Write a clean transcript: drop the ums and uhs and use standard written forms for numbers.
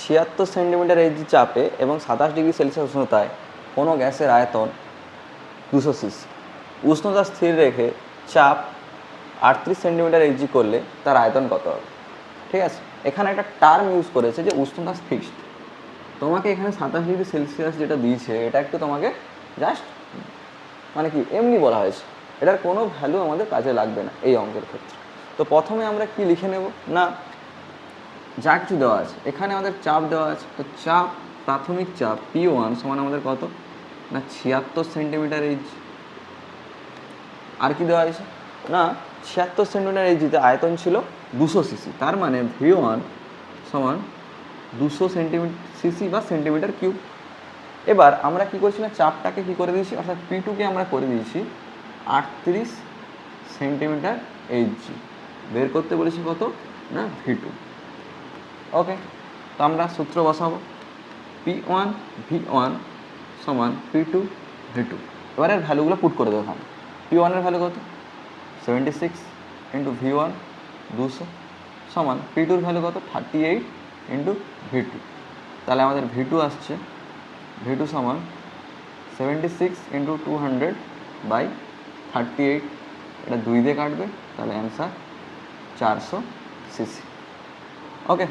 76 centimetre Hg চাপে এবং 27 degree Celsius উষ্ণতায় কোনো গ্যাসের আয়তন 200 সিসি। উষ্ণতা স্থির রেখে চাপ 38 সেন্টিমিটার এইচজি করলে তার আয়তন কত হবে? ঠিক আছে, এখানে একটা টার্ম ইউজ করেছে যে উষ্ণতা ফিক্সড। তোমাকে এখানে 27 ডিগ্রি সেলসিয়াস যেটা দিয়েছে এটা একটু তোমাকে জাস্ট মানে কি এমনি বলা হয়েছে, এটার কোনো ভ্যালু আমাদের কাজে লাগবে না এই অঙ্কের ক্ষেত্রে। তো প্রথমে আমরা কি লিখে নেব না, যা কিছু দেওয়া আছে এখানে আমাদের চাপ দেওয়া আছে, তো চাপ প্রাথমিক চাপ P1 সমান আমাদের কত না 76 সেন্টিমিটার এইচ। আর কি দেওয়া আছে না 76 সেন্টিমিটার এইচজিতে আয়তন ছিল 200 সিসি, তার মানে V1 সমান 200 সেন্টিমিটার সিসি বা সেন্টিমিটার কিউব। এবার আমরা কি করছি না চাপটাকে কি করে দিয়েছি, অর্থাৎ P2কে আমরা করে দিয়েছি 38 সেন্টিমিটার এইচজি। বের করতে বলেছি কত না V2। ওকে, তো আমরা সূত্র বসাবো P1 V1 সমান P2 V2। এবার এর ভ্যালুগুলো পুট করে দেবো। P1 এর ভ্যালু কত 76 ইন্টু V1 200 সমান P2 এর ভ্যালু কত 38 ইন্টু V2। তাহলে আমাদের V2 আসছে V2 সমান 76 ইন্টু 200 বাই 38, এটা 2 দিয়ে কাটবে, তাহলে অ্যান্সার 400 সিসি। ওকে।